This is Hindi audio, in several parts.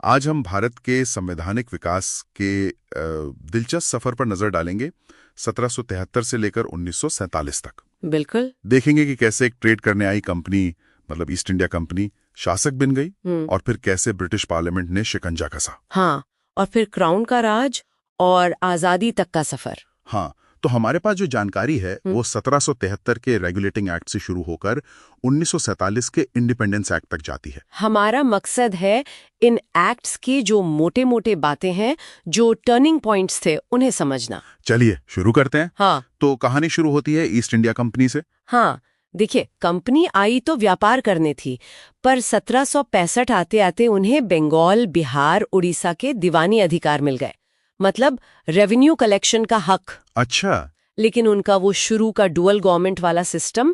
आज हम भारत के संवैधानिक विकास के दिलचस्प सफर पर नजर डालेंगे 1773 से लेकर 1947 तक। बिल्कुल। देखेंगे कि कैसे एक ट्रेड करने आई कंपनी मतलब ईस्ट इंडिया कंपनी शासक बन गई और फिर कैसे ब्रिटिश पार्लियामेंट ने शिकंजा कसा। हाँ, और फिर क्राउन का राज और आजादी तक का सफर। हाँ, तो हमारे पास जो जानकारी है वो 1773 के रेगुलेटिंग एक्ट से शुरू होकर 1947 के इंडिपेंडेंस एक्ट तक जाती है। हमारा मकसद है इन एक्ट्स की जो मोटे मोटे बातें हैं, जो टर्निंग पॉइंट्स थे, उन्हें समझना। चलिए शुरू करते हैं। हाँ, तो कहानी शुरू होती है ईस्ट इंडिया कंपनी से। हाँ, देखिए, कंपनी आई तो व्यापार करने थी, पर 1765 आते आते उन्हें बंगाल, बिहार, उड़ीसा के दीवानी अधिकार मिल गए, मतलब रेवेन्यू कलेक्शन का हक। अच्छा। लेकिन उनका वो शुरू का डुअल गवर्नमेंट वाला सिस्टम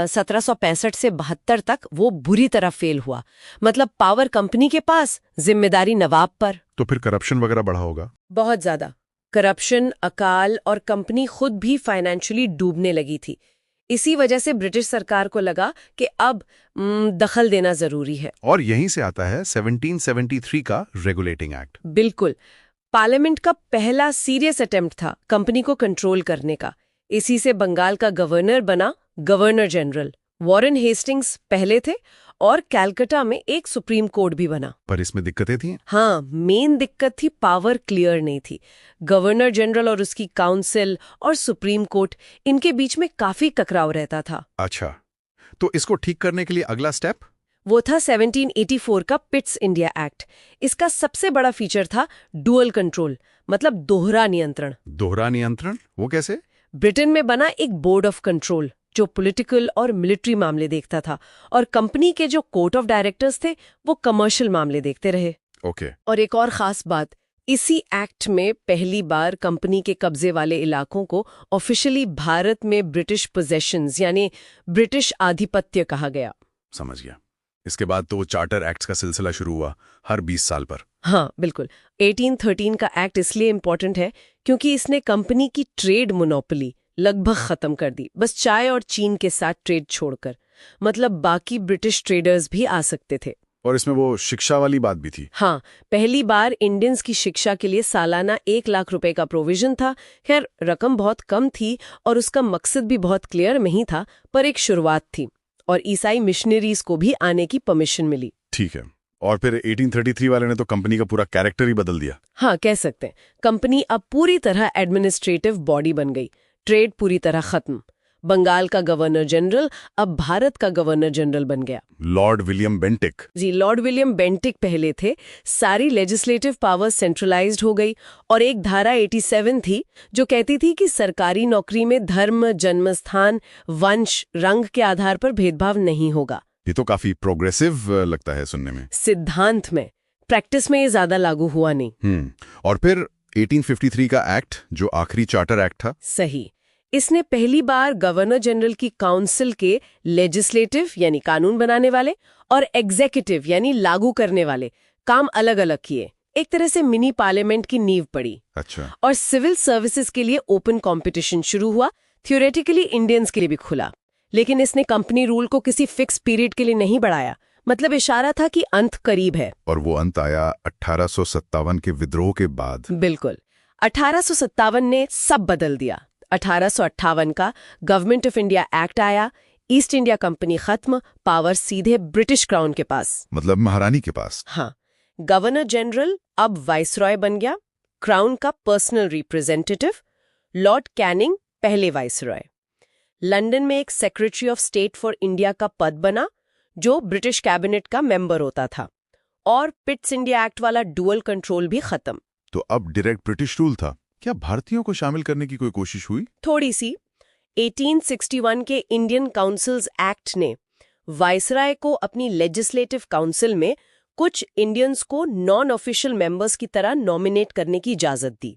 1765 से 72 तक वो बुरी तरह फेल हुआ। मतलब पावर कंपनी के पास, जिम्मेदारी नवाब पर। तो फिर करप्शन वगैरह बढ़ा होगा। बहुत ज्यादा करप्शन, अकाल और कंपनी खुद भी फाइनेंशियली डूबने लगी थी। इसी वजह से ब्रिटिश सरकार को लगा कि अब दखल देना जरूरी है। और यहीं से आता है 1773 का रेगुलेटिंग एक्ट। बिल्कुल, पार्लियामेंट का पहला सीरियस अटेम्प्ट था कंपनी को कंट्रोल करने का। इसी से बंगाल का गवर्नर बना गवर्नर जनरल। वॉरेन हेस्टिंग्स पहले थे और कलकत्ता में एक सुप्रीम कोर्ट भी बना। पर इसमें दिक्कतें थी। हाँ, मेन दिक्कत थी पावर क्लियर नहीं थी। गवर्नर जनरल और उसकी काउंसिल और सुप्रीम कोर्ट, इनके बीच में काफी टकराव रहता था। अच्छा, तो इसको ठीक करने के लिए अगला स्टेप वो था 1784 का पिट्स इंडिया एक्ट। इसका सबसे बड़ा फीचर था डुअल कंट्रोल, मतलब दोहरा नियंत्रण। दोहरा नियंत्रण वो कैसे? ब्रिटेन में बना एक बोर्ड ऑफ कंट्रोल जो पॉलिटिकल और मिलिट्री मामले देखता था, और कंपनी के जो कोर्ट ऑफ डायरेक्टर्स थे वो कमर्शियल मामले देखते रहे। ओके। और एक और खास बात, इसी एक्ट में पहली बार कंपनी के कब्जे वाले इलाकों को ऑफिशियली भारत में ब्रिटिश पोजेशंस यानी ब्रिटिश आधिपत्य कहा गया। समझ गया। इसके बाद तो वो चार्टर एक्ट्स का सिलसिला शुरू हुआ हर 20 साल पर। हाँ, बिल्कुल। 1813 का एक्ट इसलिए इम्पोर्टेंट है क्योंकि इसने कंपनी की ट्रेड मोनोपोली लगभग खत्म कर दी, बस चाय और चीन के साथ ट्रेड छोड़कर। मतलब बाकी ब्रिटिश ट्रेडर्स भी आ सकते थे। और इसमें वो शिक्षा वाली बात भी थी। हाँ, पहली बार इंडियंस की शिक्षा के लिए सालाना 1 लाख रुपए का प्रोविजन था। खैर, रकम बहुत कम थी और उसका मकसद भी बहुत क्लियर नहीं था, पर एक शुरुआत थी। और ईसाई मिशनरीज को भी आने की परमिशन मिली। ठीक है। और फिर 1833 वाले ने तो कंपनी का पूरा कैरेक्टर ही बदल दिया। हाँ, कह सकते हैं। कंपनी अब पूरी तरह एडमिनिस्ट्रेटिव बॉडी बन गई। ट्रेड पूरी तरह खत्म। बंगाल का गवर्नर जनरल अब भारत का गवर्नर जनरल बन गया। Lord William Bentinck. जी, लॉर्ड विलियम बेंटिक पहले थे। सारी लेजिस्लेटिव पावर सेंट्रलाइज्ड हो गई। और एक धारा 87 थी जो कहती थी कि सरकारी नौकरी में धर्म, जन्मस्थान, वंश, रंग के आधार पर भेदभाव नहीं होगा। ये तो काफी प्रोग्रेसिव लगता है सुनने में। सिद्धांत में, प्रैक्टिस में ये ज्यादा लागू हुआ नहीं। और फिर 1853 का एक्ट जो आखिरी चार्टर एक्ट था। सही। इसने पहली बार गवर्नर जनरल की काउंसिल के लेजिस्लेटिव यानी कानून बनाने वाले और एग्जीक्यूटिव यानी लागू करने वाले काम अलग अलग किए। एक तरह से मिनी पार्लियामेंट की नींव पड़ी। अच्छा। और सिविल सर्विसेज के लिए ओपन कंपटीशन शुरू हुआ। थ्योरेटिकली इंडियंस के लिए भी खुला, लेकिन इसने कंपनी रूल को किसी फिक्स पीरियड के लिए नहीं बढ़ाया। मतलब इशारा था कि अंत करीब है। और वो अंत आया 1857 के विद्रोह के बाद। बिल्कुल। 1857 ने सब बदल दिया। 1858 का गवर्नमेंट ऑफ इंडिया एक्ट आया। ईस्ट इंडिया कंपनी खत्म, पावर सीधे ब्रिटिश क्राउन के पास, मतलब महारानी के पास। हाँ, गवर्नर जनरल अब वाइसरॉय बन गया, क्राउन का पर्सनल रिप्रेजेंटेटिव। लॉर्ड कैनिंग पहले वाइसरॉय। लंदन में एक secretary of state for India का पद बना जो ब्रिटिश कैबिनेट का मेंबर होता था। और पिट्स इंडिया एक्ट वाला डुअल कंट्रोल भी खत्म। तो अब डायरेक्ट ब्रिटिश रूल था। क्या भारतीयों को शामिल करने की कोई कोशिश हुई? थोड़ी सी। 1861 के इंडियन काउंसिल्स एक्ट ने वाइसराय को अपनी लेजिस्लेटिव काउंसिल में कुछ इंडियंस को नॉन ऑफिशियल मेंबर्स की तरह नॉमिनेट करने की इजाजत दी।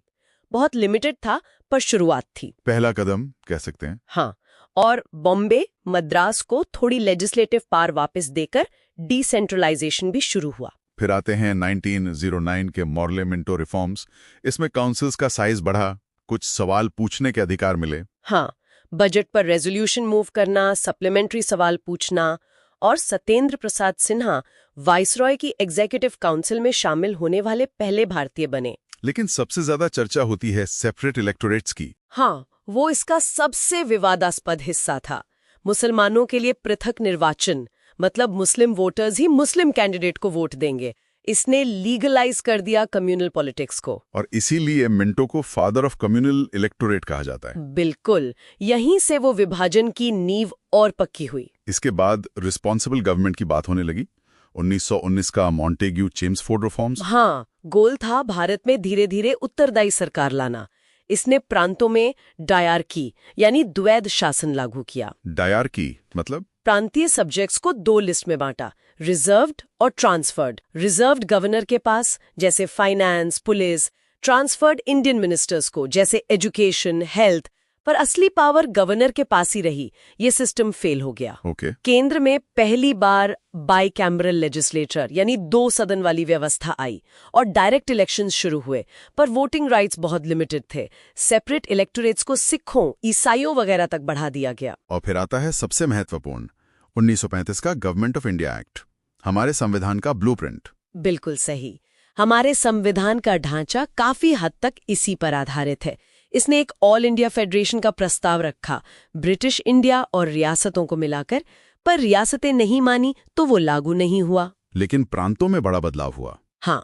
बहुत लिमिटेड था, पर शुरुआत थी। पहला कदम कह सकते हैं। हाँ, और बॉम्बे, मद्रास को थोड़ी लेजिस्लेटिव पावर वापस देकर डिसेंट्रलाइजेशन भी शुरू हुआ। फिर आते हैं 1909 के मॉर्ले मिंटो रिफॉर्म्स। इसमें काउंसिल्स का साइज बढ़ा, कुछ सवाल पूछने के अधिकार मिले। हाँ, बजट पर रेजोल्यूशन मूव करना, सप्लीमेंट्री सवाल पूछना, और सत्येंद्र प्रसाद सिन्हा वाइसरॉय की एग्जीक्यूटिव काउंसिल में शामिल होने वाले पहले भारतीय बने। लेकिन सबसे ज्यादा चर्चा होती है सेपरेट इलेक्टोरेट्स की। हाँ, वो इसका सबसे विवादास्पद हिस्सा था। मुसलमानों के लिए पृथक निर्वाचन, मतलब मुस्लिम वोटर्स ही मुस्लिम कैंडिडेट को वोट देंगे। इसने लीगलाइज कर दिया कम्युनल पॉलिटिक्स को। और इसीलिए मिंटो को फादर ऑफ कम्युनल इलेक्टोरेट कहा जाता है। बिल्कुल, यहीं से वो विभाजन की नींव और पक्की हुई। इसके बाद रिस्पॉन्सिबल गवर्नमेंट की बात होने लगी। 1919 का मॉन्टेग्यू चेम्सफोर्ड रिफॉर्म्स। हाँ, गोल था भारत में धीरे धीरे उत्तरदायी सरकार लाना। इसने प्रांतों में डायरकी यानी द्वैध शासन लागू किया। डायरकी मतलब? प्रांतीय सब्जेक्ट्स को 2 लिस्ट में बांटा, रिजर्व्ड और ट्रांसफर्ड। रिजर्व्ड गवर्नर के पास, जैसे finance, police. Transferred Indian ministers को, जैसे एजुकेशन, हेल्थ। पर असली पावर गवर्नर के पास ही रही। ये सिस्टम फेल हो गया। केंद्र में पहली बार बाइकैमरल लेजिस्लेचर यानी 2 सदन वाली व्यवस्था आई और डायरेक्ट इलेक्शंस शुरू हुए, पर वोटिंग राइट्स बहुत लिमिटेड थे। सेपरेट इलेक्टोरेट्स को सिखों, ईसाइयों वगैरह तक बढ़ा दिया गया। और फिर आता है सबसे महत्वपूर्ण 1935 का गवर्नमेंट ऑफ इंडिया एक्ट, हमारे संविधान का ब्लूप्रिंट। बिल्कुल सही। हमारे संविधान का ढांचा काफी हद तक इसी पर आधारित है। इसने एक ऑल इंडिया फेडरेशन का प्रस्ताव रखा, ब्रिटिश इंडिया और रियासतों को मिलाकर, पर रियासतें नहीं मानी तो वो लागू नहीं हुआ। लेकिन प्रांतों में बड़ा बदलाव हुआ। हाँ,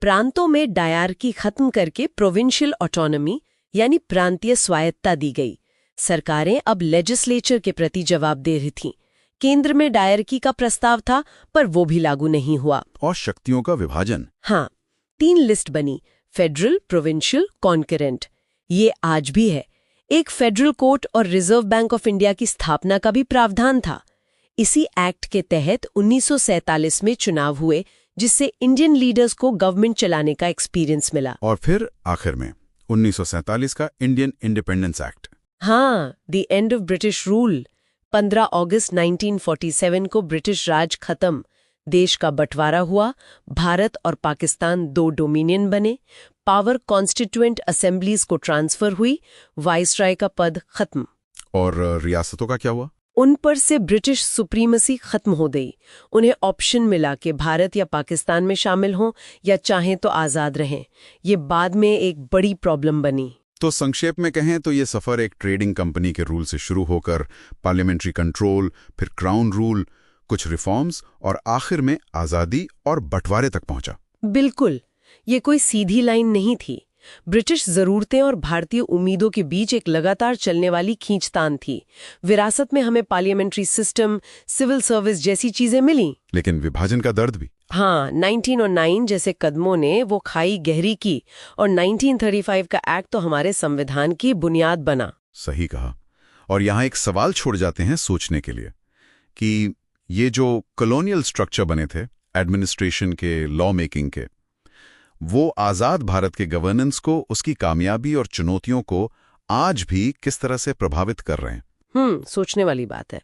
प्रांतों में डायरकी खत्म करके प्रोविंशियल ऑटोनॉमी यानी प्रांतीय स्वायत्ता दी गई। सरकारें अब लेजिस्लेचर के प्रति जवाब दे रही थीं। केंद्र में डायरकी का प्रस्ताव था, पर वो भी लागू नहीं हुआ। और शक्तियों का विभाजन? हाँ, 3 लिस्ट बनी, फेडरल, प्रोविंशियल, कॉन्करेंट। ये आज भी है। एक फेडरल कोर्ट और रिजर्व बैंक ऑफ इंडिया की स्थापना का भी प्रावधान था। इसी एक्ट के तहत 1947 में चुनाव हुए, जिससे इंडियन लीडर्स को गवर्नमेंट चलाने का एक्सपीरियंस मिला। और फिर आखिर में 1947 का इंडियन इंडिपेंडेंस एक्ट। हाँ, the end of British rule. 15 अगस्त 1947 को ब्रिटिश राज खत्म, देश का बंटवारा हुआ, भारत और पाकिस्तान 2 डोमिनियन बने, पावर कॉन्स्टिट्यूएंट असेंबलीज को ट्रांसफर हुई, वाइसराय का पद खत्म। और रियासतों का क्या हुआ? उन पर से ब्रिटिश सुप्रीमेसी खत्म हो गई। उन्हें ऑप्शन मिला कि भारत या पाकिस्तान में शामिल हों या चाहें तो आज़ाद रहें। ये बाद में एक बड़ी प्रॉब्लम बनी। तो संक्षेप में कहें तो ये सफ़र एक ट्रेडिंग कंपनी के रूल से शुरू होकर पार्लियामेंट्री कंट्रोल, फिर क्राउन रूल, कुछ रिफॉर्म्स और आखिर में आज़ादी और बंटवारे तक पहुंचा। बिल्कुल, ये कोई सीधी लाइन नहीं थी। ब्रिटिश ज़रूरतें और भारतीय उम्मीदों के बीच एक लगातार चलने वाली खींचतान थी। विरासत में हमें पार्लियामेंट्री सिस्टम, सिविल सर्विस जैसी चीजें मिली, लेकिन विभाजन का दर्द भी। हाँ, 1909 जैसे कदमों ने वो खाई गहरी की, और 1935 का एक्ट तो हमारे संविधान की बुनियाद बना। सही कहा। और यहाँ एक सवाल छोड़ जाते हैं सोचने के लिए कि ये जो कॉलोनियल स्ट्रक्चर बने थे एडमिनिस्ट्रेशन के, लॉ मेकिंग के, वो आज़ाद भारत के गवर्नेंस को, उसकी कामयाबी और चुनौतियों को आज भी किस तरह से प्रभावित कर रहे हैं? सोचने वाली बात है।